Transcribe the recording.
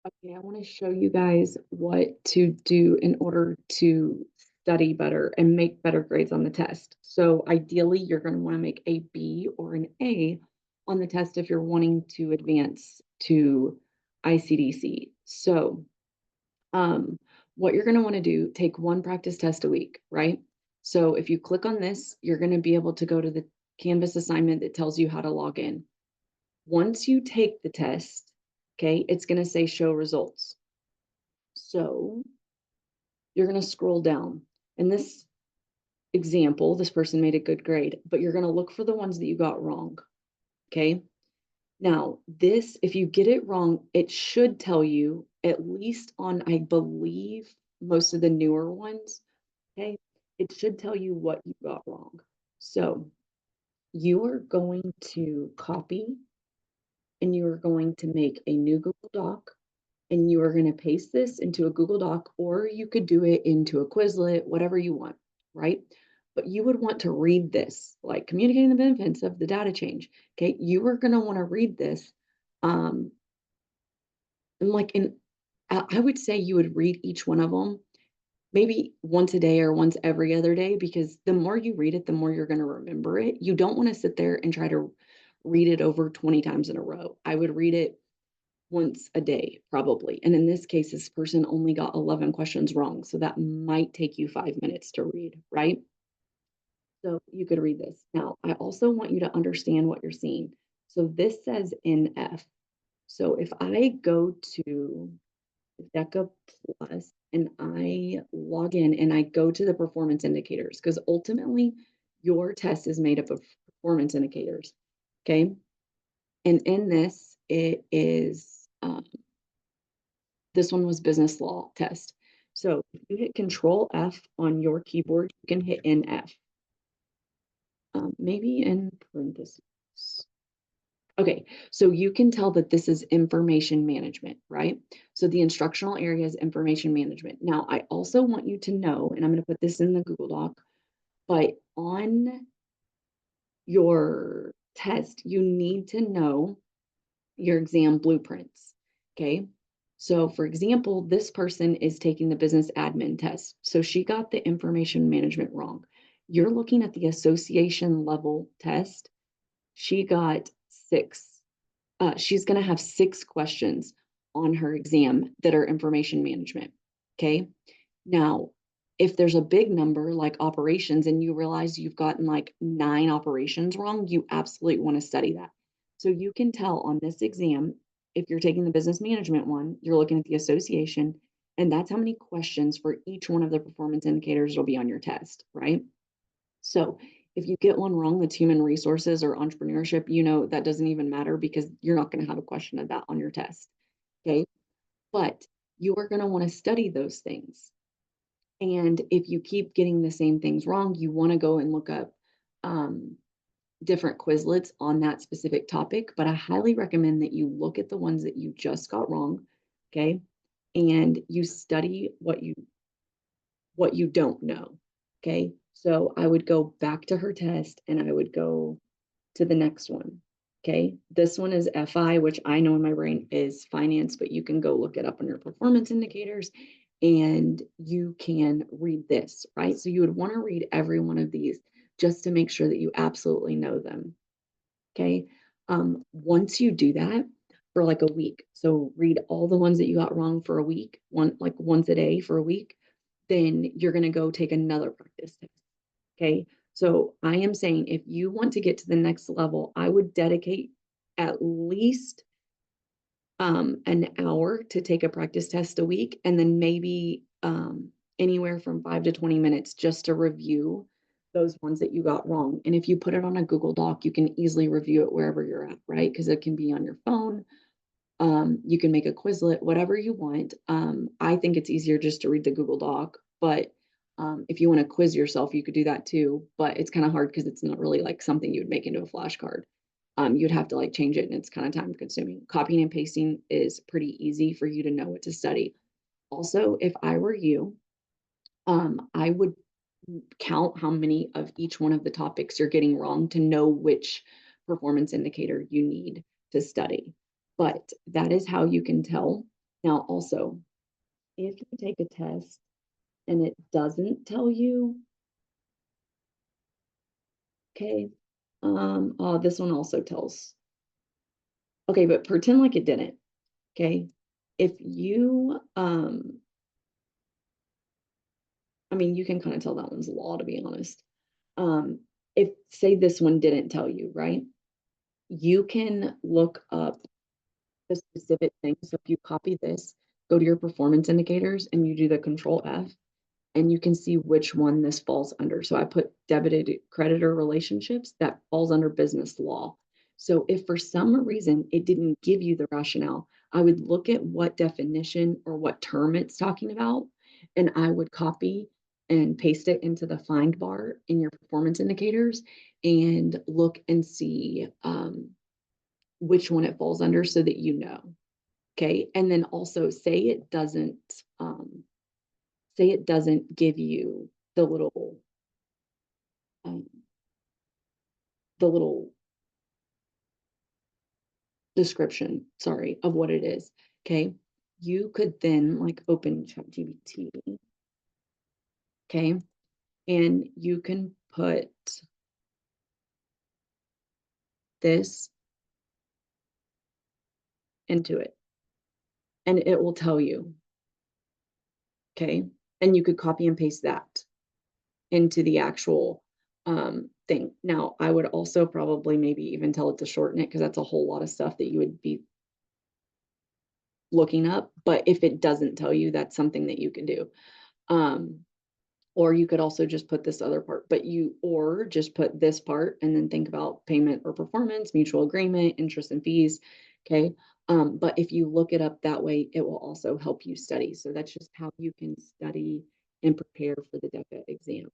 Okay, I want to show you guys what to do in order to study better and make better grades on the test. So ideally, you're going to want to make a B or an A on the test if you're wanting to advance to ICDC. So what you're going to want to do, take one practice test a week, right? So if you click on this, you're going to be able to go to the Canvas assignment that tells you how to log in. Once you take the test, okay, it's going to say show results. So you're going to scroll down. In this example, this person made a good grade, but you're going to look for the ones that you got wrong. Okay. Now, this, if you get it wrong, it should tell you, at least on, I believe, most of the newer ones. Okay. It should tell you what you got wrong. So you are going to copy and you are going to make a new Google Doc and you are going to paste this into a Google Doc, or you could do it into a Quizlet, whatever you want, right? But you would want to read this, like communicating the benefits of the data change. Okay, you are going to want to read this, um, and like in, I would say you would read each one of them maybe once a day or once every other day, because the more you read it, the more you're going to remember it. You don't want to sit there and try to read it over 20 times in a row. I would read it once a day, probably. And in this case, this person only got 11 questions wrong. So that might take you 5 minutes to read, right? So you could read this. Now, I also want you to understand what you're seeing. So this says NF. So if I go to DECA Plus and I log in and I go to the performance indicators, because ultimately your test is made up of performance indicators. Okay. And in this, it is this one was business law test. So if you hit Control F on your keyboard, you can hit NF. Maybe in parentheses. Okay, so you can tell that this is information management, right? So the instructional area is information management. Now, I also want you to know, and I'm going to put this in the Google Doc, but on your test, you need to know your exam blueprints. Okay. So, for example, this person is taking the business admin test. So she got the information management wrong. You're looking at the association level test. She got six. She's going to have 6 questions on her exam that are information management. Okay. Now, if there's a big number like operations and you realize you've gotten like 9 operations wrong, you absolutely want to study that. So you can tell on this exam, if you're taking the business management one, you're looking at the association, and that's how many questions for each one of the performance indicators will be on your test, right? So if you get one wrong, that's human resources or entrepreneurship, that doesn't even matter because you're not going to have a question of that on your test. Okay. But you are going to want to study those things. And if you keep getting the same things wrong, you want to go and look up different Quizlets on that specific topic. But I highly recommend that you look at the ones that you just got wrong, okay? And you study what you don't know, okay? So I would go back to her test and I would go to the next one, okay? This one is FI, which I know in my brain is finance, but you can go look it up on your performance indicators and you can read this, right? So you would want to read every one of these just to make sure that you absolutely know them, okay? Once you do that for like a week, so read all the ones that you got wrong for a week, like once a day for a week, then you're going to go take another practice test, okay? So I am saying if you want to get to the next level, I would dedicate at least an hour to take a practice test a week, and then maybe anywhere from 5 to 20 minutes just to review those ones that you got wrong. And if you put it on a Google Doc, you can easily review it wherever you're at, right? Because it can be on your phone. You can make a Quizlet, whatever you want. I think it's easier just to read the Google Doc, but if you want to quiz yourself, you could do that too. But it's kind of hard because it's not really like something you would make into a flashcard. You'd have to like change it and it's kind of time consuming. Copying and pasting is pretty easy for you to know what to study. Also, if I were you, I would count how many of each one of the topics you're getting wrong to know which performance indicator you need to study. But that is how you can tell Now, also, if you take a test and it doesn't tell you, okay, oh, this one also tells. Okay, but pretend like it didn't. Okay. If you, I mean, you can kind of tell that one's law, to be honest. Um, if say this one didn't tell you, right? You can look up the specific thing. So if you copy this, go to your performance indicators and you do the control F, and you can see which one this falls under. So I put debited creditor relationships, that falls under business law. So if for some reason it didn't give you the rationale, I would look at what definition or what term it's talking about, and I would copy and paste it into the find bar in your performance indicators and look and see which one it falls under so that you know. Okay. And then also um, say it doesn't give you um, the little description, sorry, of what it is. Okay. You could then like open ChatGPT. Okay. And you can put this into it and it will tell you. Okay. And you could copy and paste that into the actual thing. Now, I would also probably maybe even tell it to shorten it because that's a whole lot of stuff that you would be looking up. But if it doesn't tell you, that's something that you can do. Um, or you could also just put this other part, or just put this part and then think about payment or performance, mutual agreement, interest and fees. Okay. But if you look it up that way, it will also help you study. So that's just how you can study and prepare for the DECA exam.